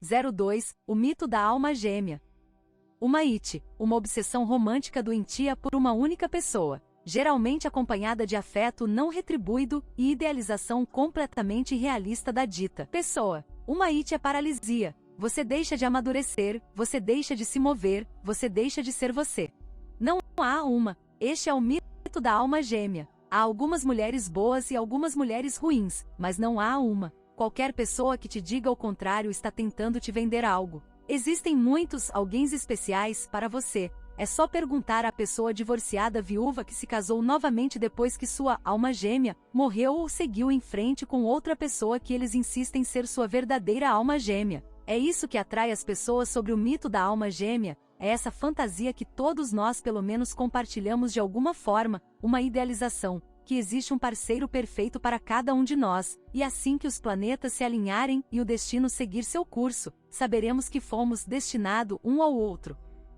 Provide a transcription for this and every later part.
02, o mito da alma gêmea. Uma it, uma obsessão romântica doentia por uma única pessoa, geralmente acompanhada de afeto não retribuído e idealização completamente irrealista da dita pessoa. Uma it é paralisia. Você deixa de amadurecer, você deixa de se mover, você deixa de ser você. Não há uma. Este é o mito da alma gêmea. Há algumas mulheres boas e algumas mulheres ruins, mas não há uma. Qualquer pessoa que te diga o contrário está tentando te vender algo. Existem muitos alguéms especiais para você. É só perguntar à pessoa divorciada viúva que se casou novamente depois que sua alma gêmea morreu ou seguiu em frente com outra pessoa que eles insistem ser sua verdadeira alma gêmea. É isso que atrai as pessoas sobre o mito da alma gêmea, é essa fantasia que todos nós pelo menos compartilhamos de alguma forma, uma idealização, que existe um parceiro perfeito para cada um de nós, e assim que os planetas se alinharem e o destino seguir seu curso, saberemos que fomos destinados um ao outro.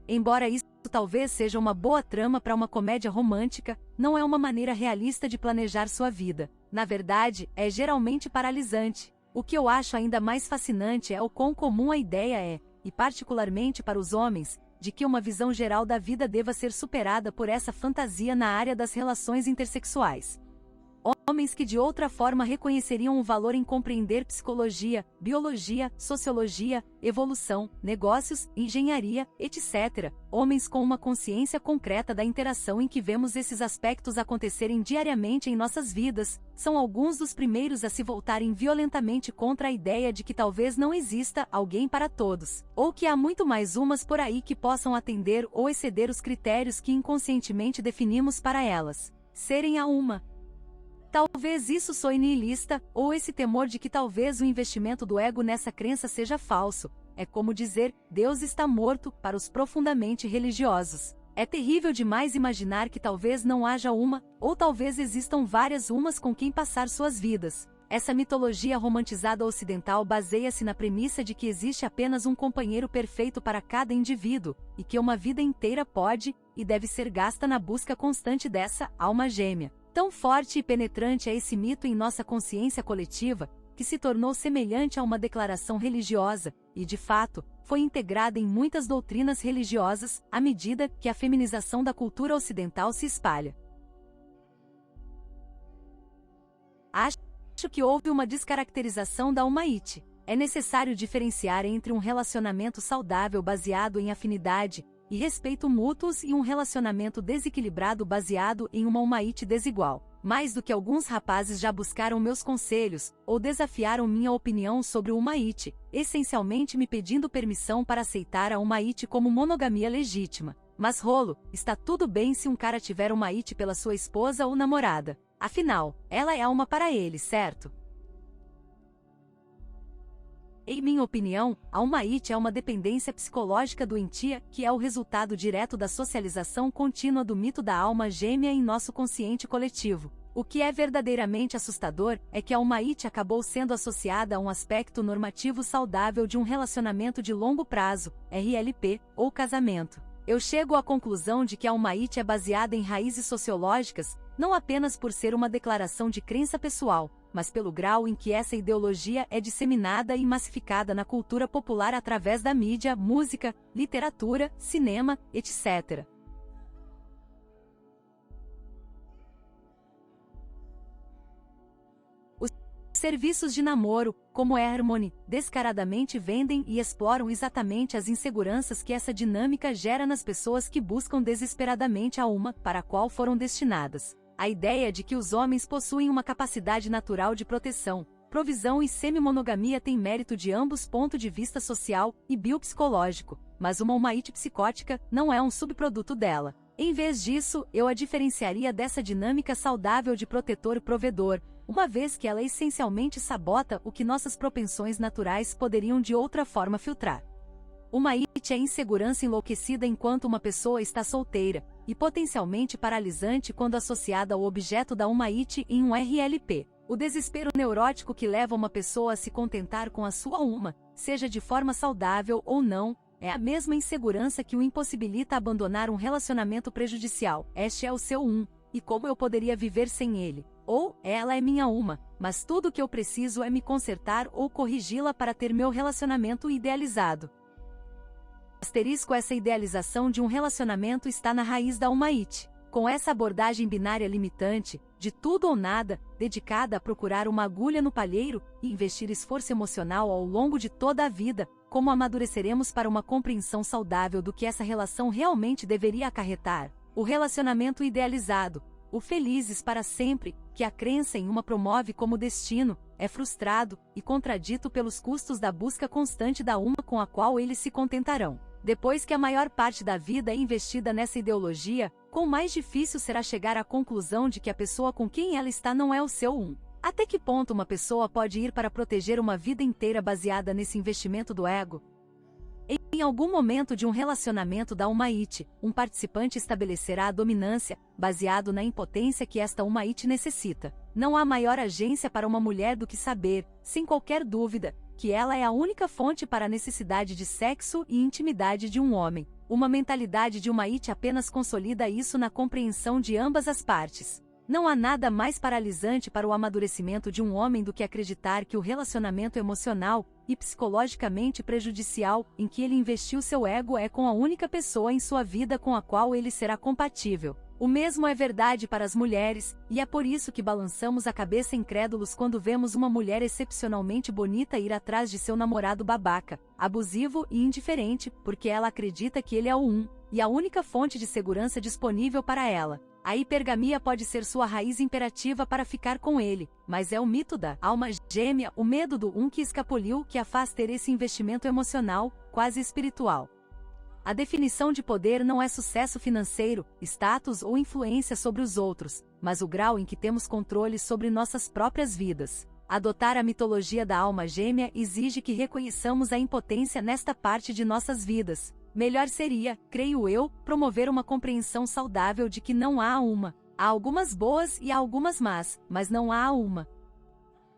Embora isso talvez seja uma boa trama para uma comédia romântica, não é uma maneira realista de planejar sua vida. Na verdade, é geralmente paralisante. O que eu acho ainda mais fascinante é o quão comum a ideia é, e particularmente para os homens, de que uma visão geral da vida deva ser superada por essa fantasia na área das relações intersexuais. Homens que de outra forma reconheceriam o valor em compreender psicologia, biologia, sociologia, evolução, negócios, engenharia, etc. Homens com uma consciência concreta da interação em que vemos esses aspectos acontecerem diariamente em nossas vidas, são alguns dos primeiros a se voltarem violentamente contra a ideia de que talvez não exista alguém para todos, ou que há muito mais umas por aí que possam atender ou exceder os critérios que inconscientemente definimos para elas serem a uma. Talvez isso soe nihilista, ou esse temor de que talvez o investimento do ego nessa crença seja falso. É como dizer, Deus está morto, para os profundamente religiosos. É terrível demais imaginar que talvez não haja uma, ou talvez existam várias umas com quem passar suas vidas. Essa mitologia romantizada ocidental baseia-se na premissa de que existe apenas um companheiro perfeito para cada indivíduo, e que uma vida inteira pode, e deve ser gasta na busca constante dessa alma gêmea. Tão forte e penetrante é esse mito em nossa consciência coletiva, que se tornou semelhante a uma declaração religiosa, e de fato, foi integrada em muitas doutrinas religiosas, à medida que a feminização da cultura ocidental se espalha. Acho que houve uma descaracterização da alma it. É necessário diferenciar entre um relacionamento saudável baseado em afinidade e respeito mútuos e um relacionamento desequilibrado baseado em uma alma it desigual. Mais do que alguns rapazes já buscaram meus conselhos, ou desafiaram minha opinião sobre o alma it, essencialmente me pedindo permissão para aceitar a alma it como monogamia legítima. Mas rolo, está tudo bem se um cara tiver alma it pela sua esposa ou namorada. Afinal, ela é alma para ele, certo? Em minha opinião, a alma it é uma dependência psicológica doentia que é o resultado direto da socialização contínua do mito da alma gêmea em nosso consciente coletivo. O que é verdadeiramente assustador é que a alma it acabou sendo associada a um aspecto normativo saudável de um relacionamento de longo prazo, RLP, ou casamento. Eu chego à conclusão de que a alma it é baseada em raízes sociológicas, não apenas por ser uma declaração de crença pessoal, mas pelo grau em que essa ideologia é disseminada e massificada na cultura popular através da mídia, música, literatura, cinema, etc. Os serviços de namoro, como a Harmony, descaradamente vendem e exploram exatamente as inseguranças que essa dinâmica gera nas pessoas que buscam desesperadamente a uma para a qual foram destinadas. A ideia de que os homens possuem uma capacidade natural de proteção, provisão e semi-monogamia tem mérito de ambos ponto de vista social e biopsicológico, mas uma alma it psicótica não é um subproduto dela. Em vez disso, eu a diferenciaria dessa dinâmica saudável de protetor-provedor, uma vez que ela essencialmente sabota o que nossas propensões naturais poderiam de outra forma filtrar. Uma it é insegurança enlouquecida enquanto uma pessoa está solteira, e potencialmente paralisante quando associada ao objeto da alma it em um RLP. O desespero neurótico que leva uma pessoa a se contentar com a sua alma, seja de forma saudável ou não, é a mesma insegurança que o impossibilita abandonar um relacionamento prejudicial. Este é o seu e como eu poderia viver sem ele? ou ela é minha uma, mas tudo o que eu preciso é me consertar ou corrigi-la para ter meu relacionamento idealizado. Essa idealização de um relacionamento está na raiz da Alma-It. Com essa abordagem binária limitante, de tudo ou nada, dedicada a procurar uma agulha no palheiro e investir esforço emocional ao longo de toda a vida, como amadureceremos para uma compreensão saudável do que essa relação realmente deveria acarretar? O relacionamento idealizado, o felizes para sempre, que a crença em uma promove como destino, é frustrado e contradito pelos custos da busca constante da uma com a qual eles se contentarão. Depois que a maior parte da vida é investida nessa ideologia, quão mais difícil será chegar à conclusão de que a pessoa com quem ela está não é o seu um. Até que ponto uma pessoa pode ir para proteger uma vida inteira baseada nesse investimento do ego? Em algum momento de um relacionamento da Alma-It, um participante estabelecerá a dominância, baseado na impotência que esta Alma-It necessita. Não há maior agência para uma mulher do que saber, sem qualquer dúvida, que ela é a única fonte para a necessidade de sexo e intimidade de um homem. Uma mentalidade de Alma-It apenas consolida isso na compreensão de ambas as partes. Não há nada mais paralisante para o amadurecimento de um homem do que acreditar que o relacionamento emocional e psicologicamente prejudicial em que ele investiu seu ego é com a única pessoa em sua vida com a qual ele será compatível. O mesmo é verdade para as mulheres, e é por isso que balançamos a cabeça incrédulos quando vemos uma mulher excepcionalmente bonita ir atrás de seu namorado babaca, abusivo e indiferente, porque ela acredita que ele é o um, e a única fonte de segurança disponível para ela. A hipergamia pode ser sua raiz imperativa para ficar com ele, mas é o mito da alma gêmea, o medo do um que escapuliu, que a faz ter esse investimento emocional, quase espiritual. A definição de poder não é sucesso financeiro, status ou influência sobre os outros, mas o grau em que temos controle sobre nossas próprias vidas. Adotar a mitologia da alma gêmea exige que reconheçamos a impotência nesta parte de nossas vidas. Melhor seria, creio eu, promover uma compreensão saudável de que não há uma. Há algumas boas e há algumas más, mas não há uma.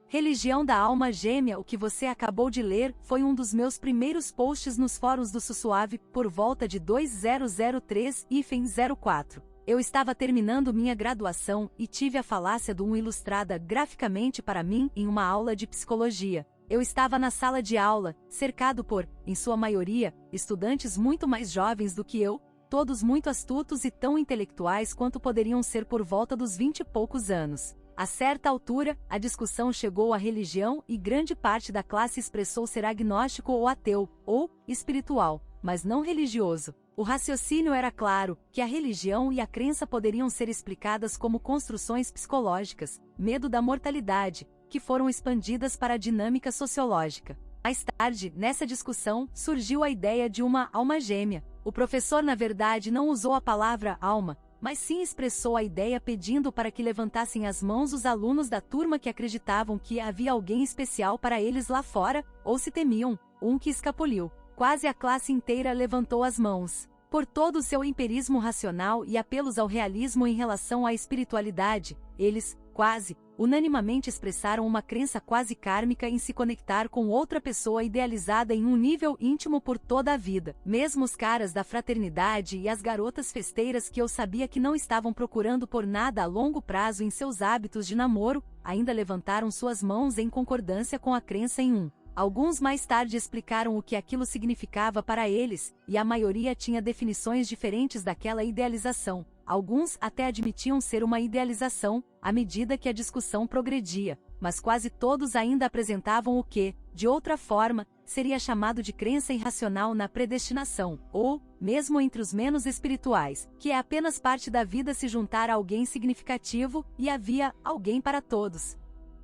Religião da alma gêmea. O que você acabou de ler foi um dos meus primeiros posts nos fóruns do Sussuave, por volta de 2003/04. Eu estava terminando minha graduação e tive a falácia do um ilustrada graficamente para mim em uma aula de psicologia. Eu estava na sala de aula, cercado por, em sua maioria, estudantes muito mais jovens do que eu, todos muito astutos e tão intelectuais quanto poderiam ser por volta dos 20 e poucos anos. A certa altura, a discussão chegou à religião e grande parte da classe expressou ser agnóstico ou ateu, ou espiritual, mas não religioso. O raciocínio era claro, que a religião e a crença poderiam ser explicadas como construções psicológicas, medo da mortalidade, que foram expandidas para a dinâmica sociológica. Mais tarde, nessa discussão, surgiu a ideia de uma alma gêmea. O professor na verdade não usou a palavra alma, mas sim expressou a ideia pedindo para que levantassem as mãos os alunos da turma que acreditavam que havia alguém especial para eles lá fora, ou se temiam, um que escapuliu. Quase a classe inteira levantou as mãos. Por todo o seu empirismo racional e apelos ao realismo em relação à espiritualidade, eles, quase, unanimamente expressaram uma crença quase kármica em se conectar com outra pessoa idealizada em um nível íntimo por toda a vida. Mesmo os caras da fraternidade e as garotas festeiras que eu sabia que não estavam procurando por nada a longo prazo em seus hábitos de namoro, ainda levantaram suas mãos em concordância com a crença em um. Alguns mais tarde explicaram o que aquilo significava para eles, e a maioria tinha definições diferentes daquela idealização. Alguns até admitiam ser uma idealização, à medida que a discussão progredia, mas quase todos ainda apresentavam o que, de outra forma, seria chamado de crença irracional na predestinação, ou, mesmo entre os menos espirituais, que é apenas parte da vida se juntar a alguém significativo, e havia alguém para todos.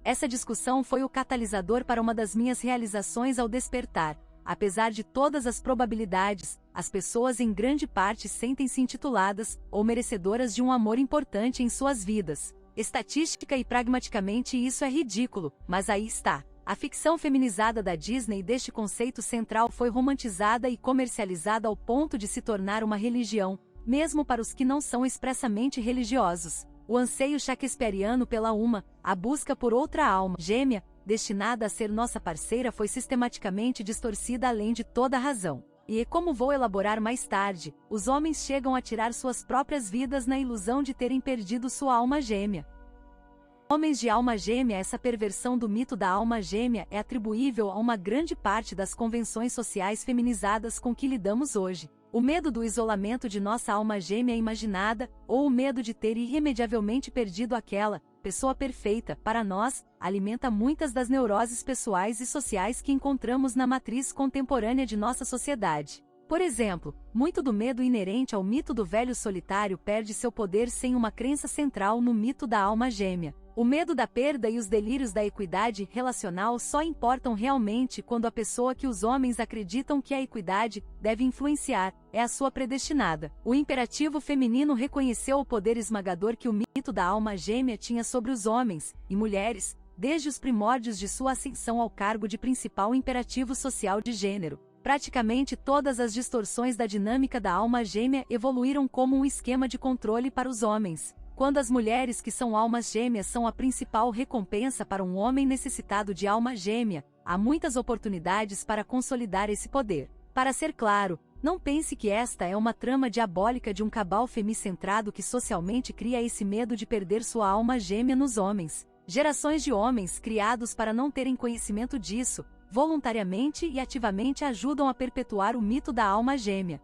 Essa discussão foi o catalisador para uma das minhas realizações ao despertar. Apesar de todas as probabilidades, as pessoas em grande parte sentem-se intituladas, ou merecedoras de um amor importante em suas vidas. Estatística e pragmaticamente isso é ridículo, mas aí está. A ficção feminizada da Disney deste conceito central foi romantizada e comercializada ao ponto de se tornar uma religião, mesmo para os que não são expressamente religiosos. O anseio shakespeariano pela uma, a busca por outra alma gêmea, destinada a ser nossa parceira foi sistematicamente distorcida além de toda razão. E, como vou elaborar mais tarde, os homens chegam a tirar suas próprias vidas na ilusão de terem perdido sua alma gêmea. Homens de alma gêmea. Essa perversão do mito da alma gêmea é atribuível a uma grande parte das convenções sociais feminizadas com que lidamos hoje. O medo do isolamento de nossa alma gêmea imaginada, ou o medo de ter irremediavelmente perdido aquela pessoa perfeita, para nós, alimenta muitas das neuroses pessoais e sociais que encontramos na matriz contemporânea de nossa sociedade. Por exemplo, muito do medo inerente ao mito do velho solitário perde seu poder sem uma crença central no mito da alma gêmea. O medo da perda e os delírios da equidade relacional só importam realmente quando a pessoa que os homens acreditam que a equidade deve influenciar é a sua predestinada. O imperativo feminino reconheceu o poder esmagador que o mito da alma gêmea tinha sobre os homens e mulheres, desde os primórdios de sua ascensão ao cargo de principal imperativo social de gênero. Praticamente todas as distorções da dinâmica da alma gêmea evoluíram como um esquema de controle para os homens. Quando as mulheres que são almas gêmeas são a principal recompensa para um homem necessitado de alma gêmea, há muitas oportunidades para consolidar esse poder. Para ser claro, não pense que esta é uma trama diabólica de um cabal femicentrado que socialmente cria esse medo de perder sua alma gêmea nos homens. Gerações de homens criados para não terem conhecimento disso, voluntariamente e ativamente ajudam a perpetuar o mito da alma gêmea.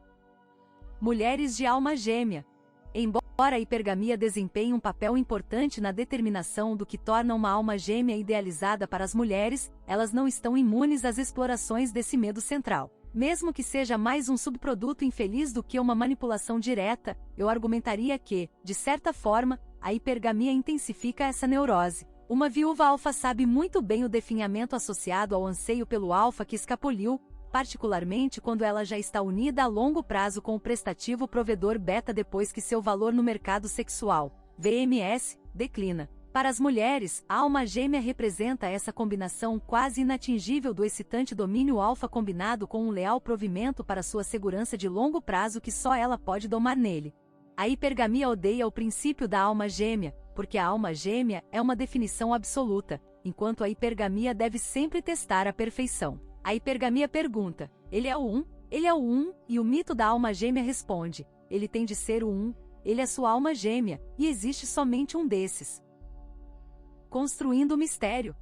Mulheres de alma gêmea. Embora a hipergamia desempenhe um papel importante na determinação do que torna uma alma gêmea idealizada para as mulheres, elas não estão imunes às explorações desse medo central. Mesmo que seja mais um subproduto infeliz do que uma manipulação direta, eu argumentaria que, de certa forma, a hipergamia intensifica essa neurose. Uma viúva alfa sabe muito bem o definhamento associado ao anseio pelo alfa que escapuliu, particularmente quando ela já está unida a longo prazo com o prestativo provedor beta depois que seu valor no mercado sexual, VMS, declina. Para as mulheres, a alma gêmea representa essa combinação quase inatingível do excitante domínio alfa combinado com um leal provimento para sua segurança de longo prazo que só ela pode domar nele. A hipergamia odeia o princípio da alma gêmea, porque a alma gêmea é uma definição absoluta, enquanto a hipergamia deve sempre testar a perfeição. A hipergamia pergunta, ele é o um? Ele é o um? E o mito da alma gêmea responde, ele tem de ser o um, ele é sua alma gêmea, e existe somente um desses. Construindo o mistério.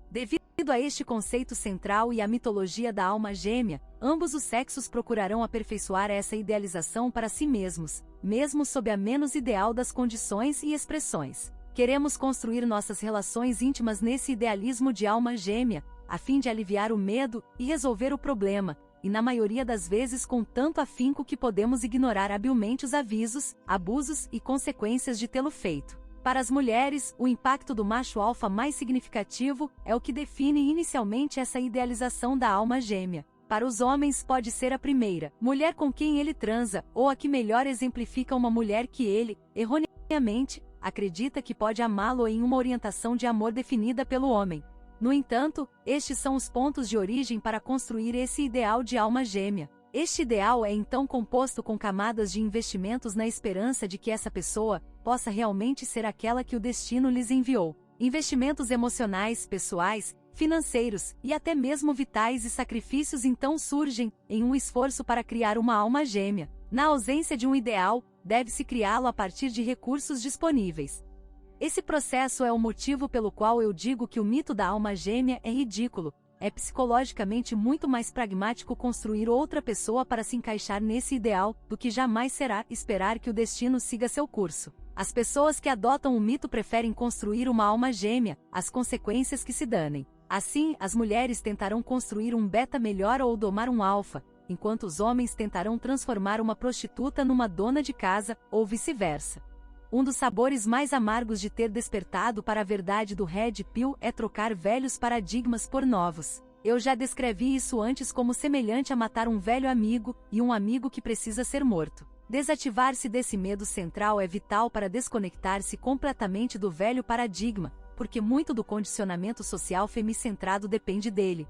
Devido a este conceito central e à mitologia da alma gêmea, ambos os sexos procurarão aperfeiçoar essa idealização para si mesmos, mesmo sob a menos ideal das condições e expressões. Queremos construir nossas relações íntimas nesse idealismo de alma gêmea, a fim de aliviar o medo e resolver o problema, e na maioria das vezes com tanto afinco que podemos ignorar habilmente os avisos, abusos e consequências de tê-lo feito. Para as mulheres, o impacto do macho alfa mais significativo é o que define inicialmente essa idealização da alma gêmea. Para os homens pode ser a primeira mulher com quem ele transa, ou a que melhor exemplifica uma mulher que ele, erroneamente, acredita que pode amá-lo em uma orientação de amor definida pelo homem. No entanto, estes são os pontos de origem para construir esse ideal de alma gêmea. Este ideal é então composto com camadas de investimentos na esperança de que essa pessoa possa realmente ser aquela que o destino lhes enviou. Investimentos emocionais, pessoais, financeiros e até mesmo vitais e sacrifícios então surgem em um esforço para criar uma alma gêmea. Na ausência de um ideal, deve-se criá-lo a partir de recursos disponíveis. Esse processo é o motivo pelo qual eu digo que o mito da alma gêmea é ridículo. É psicologicamente muito mais pragmático construir outra pessoa para se encaixar nesse ideal do que jamais será esperar que o destino siga seu curso. As pessoas que adotam o mito preferem construir uma alma gêmea, as consequências que se danem. Assim, as mulheres tentarão construir um beta melhor ou domar um alfa, enquanto os homens tentarão transformar uma prostituta numa dona de casa, ou vice-versa. Um dos sabores mais amargos de ter despertado para a verdade do Red Pill é trocar velhos paradigmas por novos. Eu já descrevi isso antes como semelhante a matar um velho amigo e um amigo que precisa ser morto. Desativar-se desse medo central é vital para desconectar-se completamente do velho paradigma, porque muito do condicionamento social femicentrado depende dele.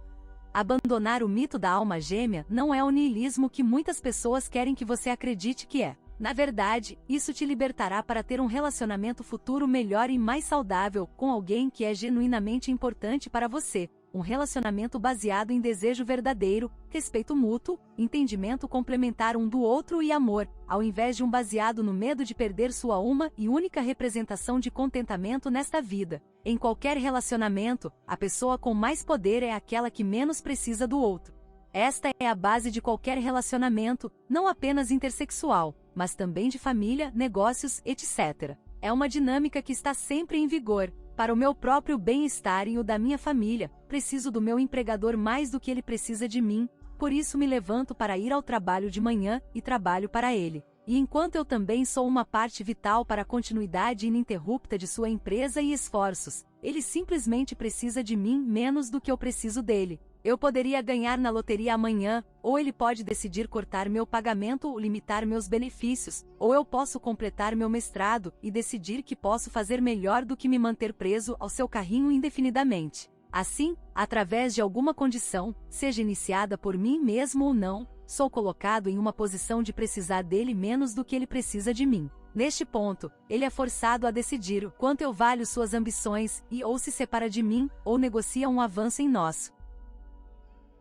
Abandonar o mito da alma gêmea não é o niilismo que muitas pessoas querem que você acredite que é. Na verdade, isso te libertará para ter um relacionamento futuro melhor e mais saudável com alguém que é genuinamente importante para você. Um relacionamento baseado em desejo verdadeiro, respeito mútuo, entendimento complementar um do outro e amor, ao invés de um baseado no medo de perder sua uma e única representação de contentamento nesta vida. Em qualquer relacionamento, a pessoa com mais poder é aquela que menos precisa do outro. Esta é a base de qualquer relacionamento, não apenas intersexual, mas também de família, negócios, etc. É uma dinâmica que está sempre em vigor. Para o meu próprio bem-estar e o da minha família, preciso do meu empregador mais do que ele precisa de mim, por isso me levanto para ir ao trabalho de manhã e trabalho para ele. E enquanto eu também sou uma parte vital para a continuidade ininterrupta de sua empresa e esforços, ele simplesmente precisa de mim menos do que eu preciso dele. Eu poderia ganhar na loteria amanhã, ou ele pode decidir cortar meu pagamento ou limitar meus benefícios, ou eu posso completar meu mestrado e decidir que posso fazer melhor do que me manter preso ao seu carrinho indefinidamente. Assim, através de alguma condição, seja iniciada por mim mesmo ou não, sou colocado em uma posição de precisar dele menos do que ele precisa de mim. Neste ponto, ele é forçado a decidir o quanto eu valho suas ambições e ou se separa de mim, ou negocia um avanço em nosso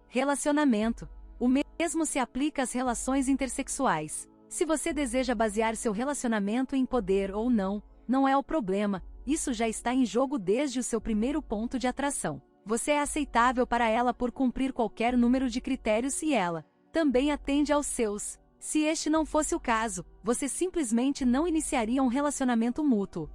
relacionamento. O mesmo se aplica às relações intersexuais. Se você deseja basear seu relacionamento em poder ou não, não é o problema, isso já está em jogo desde o seu primeiro ponto de atração. Você é aceitável para ela por cumprir qualquer número de critérios e ela também atende aos seus. Se este não fosse o caso, você simplesmente não iniciaria um relacionamento mútuo.